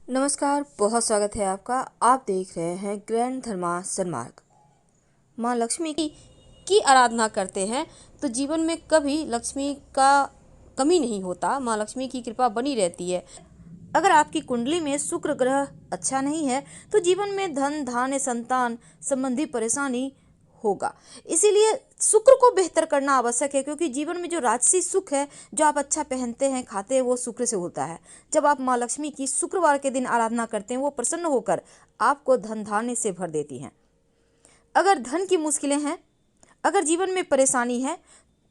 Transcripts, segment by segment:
नमस्कार, बहुत स्वागत है आपका। आप देख रहे हैं ग्रैंड धर्मा सन्मार्ग। माँ लक्ष्मी की आराधना करते हैं तो जीवन में कभी लक्ष्मी का कमी नहीं होता। माँ लक्ष्मी की कृपा बनी रहती है। अगर आपकी कुंडली में शुक्र ग्रह अच्छा नहीं है तो जीवन में धन धान्य संतान संबंधी परेशानी होगा। इसीलिए शुक्र को बेहतर करना आवश्यक है, क्योंकि जीवन में जो राजसी सुख है, जो आप अच्छा पहनते हैं खाते हैं, वो शुक्र से होता है। जब आप माँ लक्ष्मी की शुक्रवार के दिन आराधना करते हैं, वो प्रसन्न होकर आपको धन धान्य से भर देती हैं। अगर धन की मुश्किलें हैं, अगर जीवन में परेशानी है,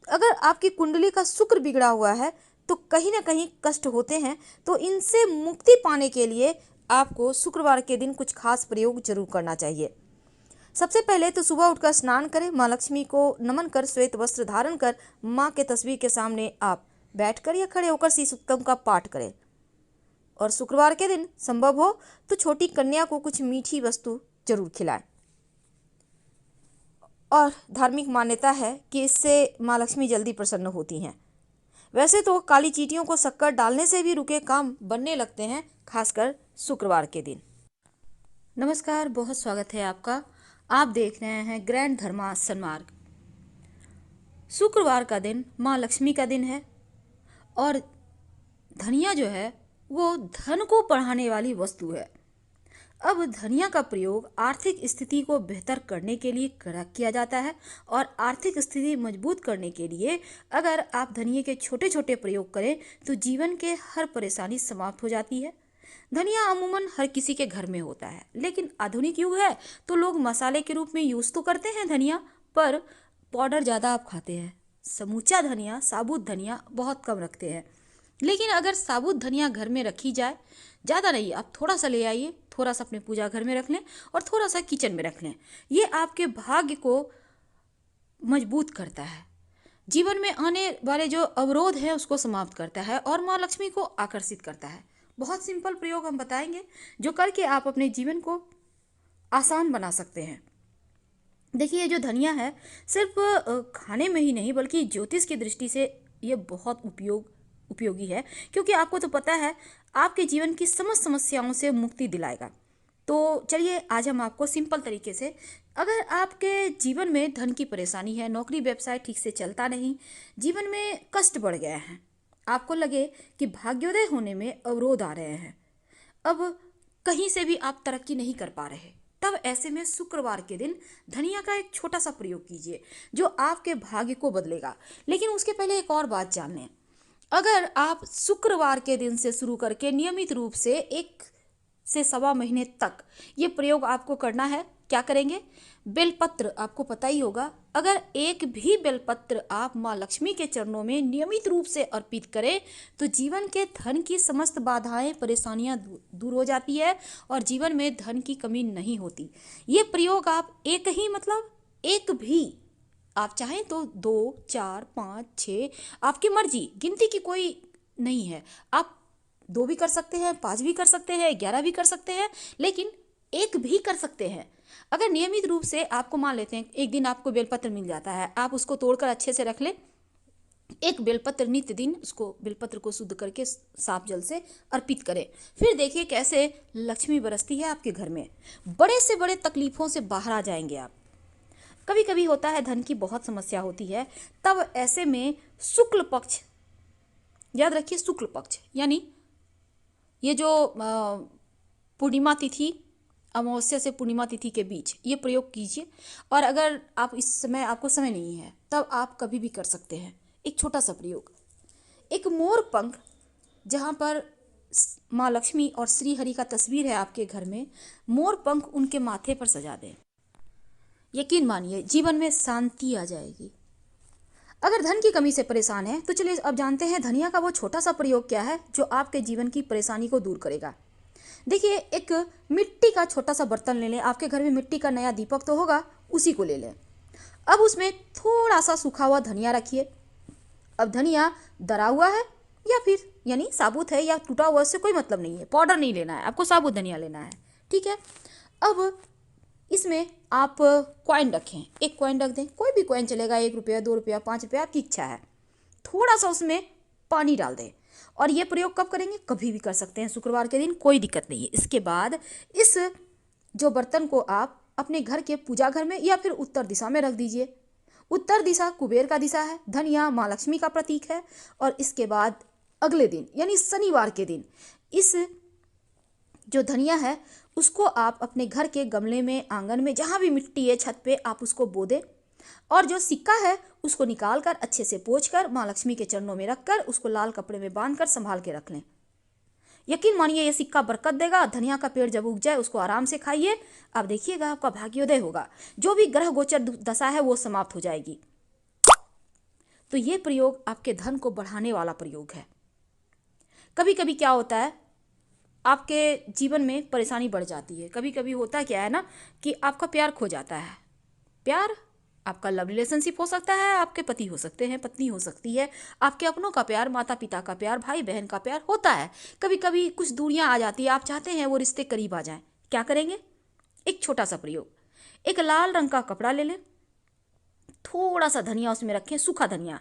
अगर आपकी कुंडली का शुक्र बिगड़ा हुआ है तो कहीं ना कहीं कष्ट होते हैं। तो इनसे मुक्ति पाने के लिए आपको शुक्रवार के दिन कुछ खास प्रयोग जरूर करना चाहिए। सबसे पहले तो सुबह उठकर स्नान करें, माँ लक्ष्मी को नमन कर श्वेत वस्त्र धारण कर माँ के तस्वीर के सामने आप बैठकर या खड़े होकर श्री सूक्तम का पाठ करें। और शुक्रवार के दिन संभव हो तो छोटी कन्या को कुछ मीठी वस्तु जरूर खिलाएं। और धार्मिक मान्यता है कि इससे माँ लक्ष्मी जल्दी प्रसन्न होती हैं। वैसे तो काली चींटियों को शक्कर डालने से भी रुके काम बनने लगते हैं, खासकर शुक्रवार के दिन। नमस्कार, बहुत स्वागत है आपका। आप देख रहे हैं ग्रैंड धर्मा सन्मार्ग। शुक्रवार का दिन माँ लक्ष्मी का दिन है और धनिया जो है वो धन को बढ़ाने वाली वस्तु है। अब धनिया का प्रयोग आर्थिक स्थिति को बेहतर करने के लिए किया जाता है और आर्थिक स्थिति मजबूत करने के लिए अगर आप धनिया के छोटे छोटे प्रयोग करें तो जीवन के हर परेशानी समाप्त हो जाती है। धनिया अमूमन हर किसी के घर में होता है, लेकिन आधुनिक युग है तो लोग मसाले के रूप में यूज तो करते हैं धनिया, पर पाउडर ज़्यादा आप खाते हैं। समूचा धनिया, साबुत धनिया बहुत कम रखते हैं। लेकिन अगर साबुत धनिया घर में रखी जाए, ज़्यादा नहीं, आप थोड़ा सा ले आइए, थोड़ा सा अपने पूजा घर में रख लें और थोड़ा सा किचन में रख लें। ये आपके भाग्य को मजबूत करता है, जीवन में आने वाले जो अवरोध है उसको समाप्त करता है और माँ लक्ष्मी को आकर्षित करता है। बहुत सिंपल प्रयोग हम बताएंगे जो करके आप अपने जीवन को आसान बना सकते हैं। देखिए, ये जो धनिया है सिर्फ खाने में ही नहीं बल्कि ज्योतिष की दृष्टि से ये बहुत उपयोगी है, क्योंकि आपको तो पता है आपके जीवन की समस्त समस्याओं से मुक्ति दिलाएगा। तो चलिए आज हम आपको सिंपल तरीके से, अगर आपके जीवन में धन की परेशानी है, नौकरी व्यवसाय ठीक से चलता नहीं, जीवन में कष्ट बढ़ गया है, आपको लगे कि भाग्योदय होने में अवरोध आ रहे हैं, अब कहीं से भी आप तरक्की नहीं कर पा रहे, तब ऐसे में शुक्रवार के दिन धनिया का एक छोटा सा प्रयोग कीजिए जो आपके भाग्य को बदलेगा। लेकिन उसके पहले एक और बात जान लें। अगर आप शुक्रवार के दिन से शुरू करके नियमित रूप से 1 से 1.25 महीने तक ये प्रयोग आपको करना है, क्या करेंगे? बेलपत्र, आपको पता ही होगा, अगर एक भी बेलपत्र आप माँ लक्ष्मी के चरणों में नियमित रूप से अर्पित करें तो जीवन के धन की समस्त बाधाएं परेशानियां दूर हो जाती है और जीवन में धन की कमी नहीं होती। ये प्रयोग आप एक भी, आप चाहें तो 2, 4, 5, 6, आपकी मर्जी, गिनती की कोई नहीं है। आप 2 भी कर सकते हैं, 5 भी कर सकते हैं, 11 भी कर सकते हैं, लेकिन एक भी कर सकते हैं। अगर नियमित रूप से आपको मान लेते हैं एक दिन आपको बेलपत्र मिल जाता है, आप उसको तोड़कर अच्छे से रख लें, एक बेलपत्र नित्य दिन उसको बेलपत्र को शुद्ध करके साफ जल से अर्पित करें। फिर देखिए कैसे लक्ष्मी बरसती है आपके घर में, बड़े से बड़े तकलीफों से बाहर आ जाएंगे आप। कभी कभी होता है धन की बहुत समस्या होती है, तब ऐसे में शुक्ल पक्ष, याद रखिए शुक्ल पक्ष यानी ये जो पूर्णिमा तिथि, अमावस्या से पूर्णिमा तिथि के बीच ये प्रयोग कीजिए। और अगर आप इस समय आपको समय नहीं है तब आप कभी भी कर सकते हैं एक छोटा सा प्रयोग। एक मोर पंख जहाँ पर माँ लक्ष्मी और श्री हरि का तस्वीर है आपके घर में, मोर पंख उनके माथे पर सजा दें। यकीन मानिए जीवन में शांति आ जाएगी। अगर धन की कमी से परेशान है तो चलिए अब जानते हैं धनिया का वो छोटा सा प्रयोग क्या है जो आपके जीवन की परेशानी को दूर करेगा। देखिए, एक मिट्टी का छोटा सा बर्तन ले लें, आपके घर में मिट्टी का नया दीपक तो होगा, उसी को ले लें। अब उसमें थोड़ा सा सूखा हुआ धनिया रखिए। अब धनिया दरा हुआ है या फिर यानी साबुत है या टूटा हुआ, उससे कोई मतलब नहीं है, पाउडर नहीं लेना है आपको, साबुत धनिया लेना है, ठीक है। अब इसमें आप कॉइन रखें, एक कॉइन रख दें, कोई भी कॉइन चलेगा, 1 रुपया, 2 रुपया, 5 रुपया, आपकी इच्छा है। थोड़ा सा उसमें पानी डाल दें और ये प्रयोग कब करेंगे? कभी भी कर सकते हैं शुक्रवार के दिन, कोई दिक्कत नहीं है। इसके बाद इस जो बर्तन को आप अपने घर के पूजा घर में या फिर उत्तर दिशा में रख दीजिए। उत्तर दिशा कुबेर का दिशा है, धनिया माँ लक्ष्मी का प्रतीक है। और इसके बाद अगले दिन यानी शनिवार के दिन इस जो धनिया है उसको आप अपने घर के गमले में, आंगन में, जहाँ भी मिट्टी है, छत पे आप उसको बो दें। और जो सिक्का है उसको निकाल कर अच्छे से पोंछ कर माँ लक्ष्मी के चरणों में रखकर उसको लाल कपड़े में बांध कर संभाल के रख लें। यकीन मानिए ये सिक्का बरकत देगा। धनिया का पेड़ जब उग जाए उसको आराम से खाइए, आप देखिएगा आपका भाग्योदय होगा। जो भी ग्रह गोचर दशा है वो समाप्त हो जाएगी। तो ये प्रयोग आपके धन को बढ़ाने वाला प्रयोग है। कभी कभी क्या होता है, आपके जीवन में परेशानी बढ़ जाती है। कभी कभी होता क्या है ना कि आपका प्यार खो जाता है। प्यार आपका लव रिलेशनशिप हो सकता है, आपके पति हो सकते हैं, पत्नी हो सकती है, आपके अपनों का प्यार, माता पिता का प्यार, भाई बहन का प्यार होता है। कभी कभी कुछ दूरियां आ जाती है, आप चाहते हैं वो रिश्ते करीब आ जाएं। क्या करेंगे? एक छोटा सा प्रयोग, एक लाल रंग का कपड़ा ले लें, थोड़ा सा धनिया उसमें रखें, सूखा धनिया।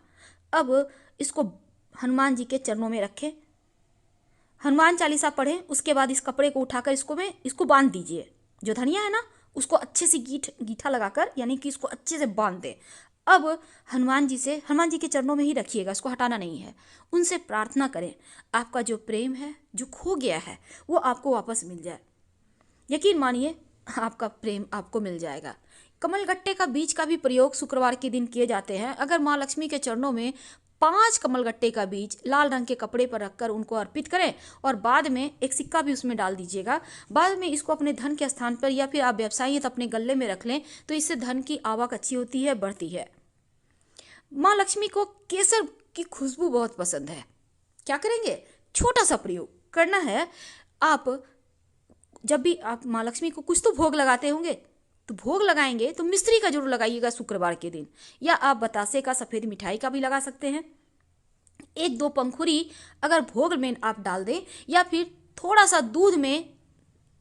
अब इसको हनुमान जी के चरणों में रखें, हनुमान चालीसा पढ़ें। उसके बाद इस कपड़े को उठाकर इसको बांध दीजिए। जो धनिया है ना उसको अच्छे से गीठा लगाकर यानी कि इसको अच्छे से बांध दें। अब हनुमान जी के चरणों में ही रखिएगा, इसको हटाना नहीं है। उनसे प्रार्थना करें आपका जो प्रेम है, जो खो गया है, वो आपको वापस मिल जाए। यकीन मानिए आपका प्रेम आपको मिल जाएगा। कमलगट्टे का बीज का भी प्रयोग शुक्रवार के दिन किए जाते हैं। अगर माँ लक्ष्मी के चरणों में 5 कमलगट्टे का बीज लाल रंग के कपड़े पर रखकर उनको अर्पित करें और बाद में एक सिक्का भी उसमें डाल दीजिएगा। बाद में इसको अपने धन के स्थान पर या फिर आप व्यवसायी हैं तो अपने गले में रख लें, तो इससे धन की आवक अच्छी होती है, बढ़ती है। माँ लक्ष्मी को केसर की खुशबू बहुत पसंद है। क्या करेंगे? छोटा सा प्रयोग करना है। आप जब भी आप माँ लक्ष्मी को कुछ तो भोग लगाते होंगे, तो भोग लगाएंगे तो मिश्री का जरूर लगाइएगा शुक्रवार के दिन, या आप बतासे का, सफ़ेद मिठाई का भी लगा सकते हैं। 1-2 पंखुड़ी अगर भोग में आप डाल दें, या फिर थोड़ा सा दूध में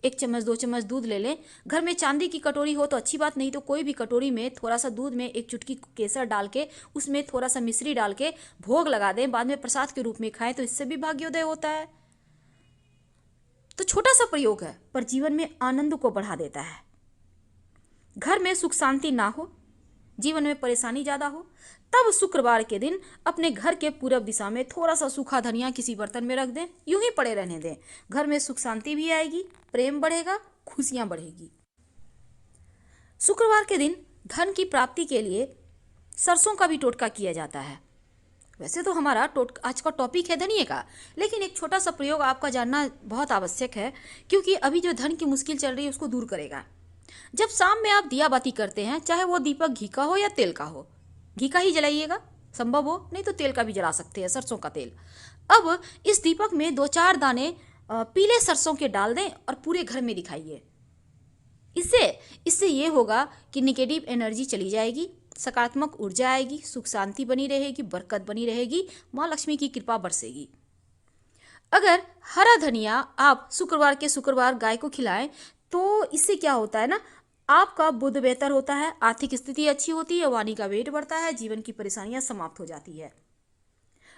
1 चम्मच 2 चम्मच दूध ले लें। घर में चांदी की कटोरी हो तो अच्छी बात, नहीं तो कोई भी कटोरी में थोड़ा सा दूध में 1 चुटकी केसर डाल के उसमें थोड़ा सा मिश्री डाल के भोग लगा दें, बाद में प्रसाद के रूप में खाएं, तो इससे भी भाग्योदय होता है। तो छोटा सा प्रयोग है पर जीवन में आनंद को बढ़ा देता है। घर में सुख शांति ना हो, जीवन में परेशानी ज़्यादा हो, तब शुक्रवार के दिन अपने घर के पूरब दिशा में थोड़ा सा सूखा धनिया किसी बर्तन में रख दें, यूं ही पड़े रहने दें। घर में सुख शांति भी आएगी, प्रेम बढ़ेगा, खुशियां बढ़ेगी। शुक्रवार के दिन धन की प्राप्ति के लिए सरसों का भी टोटका किया जाता है। वैसे तो हमारा आज का टॉपिक है धनिये का, लेकिन एक छोटा सा प्रयोग आपका जानना बहुत आवश्यक है, क्योंकि अभी जो धन की मुश्किल चल रही है उसको दूर करेगा। जब शाम में आप दिया बाती करते हैं, चाहे वो दीपक घी का हो या तेल का हो, घी का ही जलाइएगा संभव हो, नहीं तो तेल का भी जला सकते हैं, सरसों का तेल। अब इस दीपक में 2-4 दाने पीले सरसों के डाल दें और पूरे घर में दिखाइए। इससे ये होगा कि निगेटिव एनर्जी चली जाएगी, सकारात्मक ऊर्जा आएगी, सुख शांति बनी रहेगी, बरकत बनी रहेगी, माँ लक्ष्मी की कृपा बरसेगी। अगर हरा धनिया आप शुक्रवार के शुक्रवार गाय को खिलाएं तो इससे क्या होता है ना, आपका बुद्ध बेहतर होता है, आर्थिक स्थिति अच्छी होती है, वाणी का वेट बढ़ता है, जीवन की परेशानियां समाप्त हो जाती है।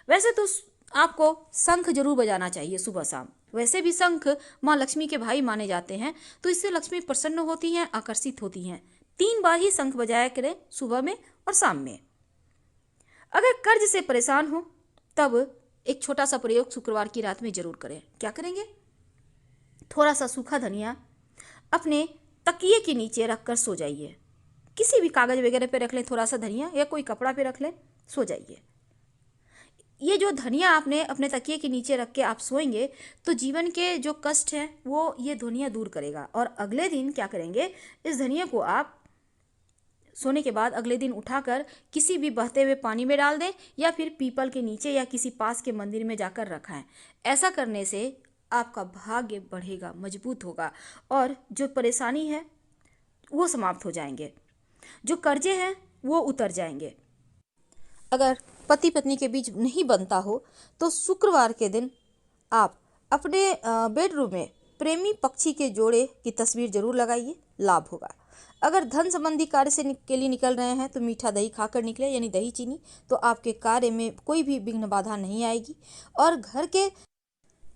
वैसे तो आपको शंख जरूर बजाना चाहिए सुबह शाम। वैसे भी शंख माँ लक्ष्मी के भाई माने जाते हैं, तो इससे लक्ष्मी प्रसन्न होती हैं, आकर्षित होती हैं। 3 बार ही शंख बजाया करें, सुबह में और शाम में। अगर कर्ज से परेशान हो तब एक छोटा सा प्रयोग शुक्रवार की रात में जरूर करें। क्या करेंगे? थोड़ा सा सूखा धनिया अपने तकिए के नीचे रखकर सो जाइए। किसी भी कागज वगैरह पे रख लें थोड़ा सा धनिया, या कोई कपड़ा पे रख लें, सो जाइए। ये जो धनिया आपने अपने तकिए के नीचे रख के आप सोएंगे तो जीवन के जो कष्ट हैं वो ये धनिया दूर करेगा। और अगले दिन क्या करेंगे, इस धनिया को आप सोने के बाद अगले दिन उठाकर किसी भी बहते हुए पानी में डाल दें, या फिर पीपल के नीचे या किसी पास के मंदिर में जाकर रखाएं। ऐसा करने से आपका भाग्य बढ़ेगा, मजबूत होगा, और जो परेशानी है वो समाप्त हो जाएंगे, जो कर्जे हैं वो उतर जाएंगे। अगर पति पत्नी के बीच नहीं बनता हो तो शुक्रवार के दिन आप अपने बेडरूम में प्रेमी पक्षी के जोड़े की तस्वीर जरूर लगाइए, लाभ होगा। अगर धन संबंधी कार्य के लिए निकल रहे हैं तो मीठा दही खाकर निकले, यानी दही चीनी, तो आपके कार्य में कोई भी विघ्न बाधा नहीं आएगी। और घर के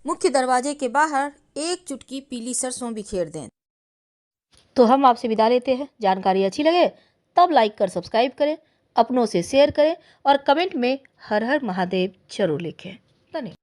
मुख्य दरवाजे के बाहर एक चुटकी पीली सरसों बिखेर दें। तो हम आपसे विदा लेते हैं। जानकारी अच्छी लगे तब लाइक कर सब्सक्राइब करें, अपनों से शेयर करें और कमेंट में हर हर महादेव जरूर लिखें। धन्यवाद।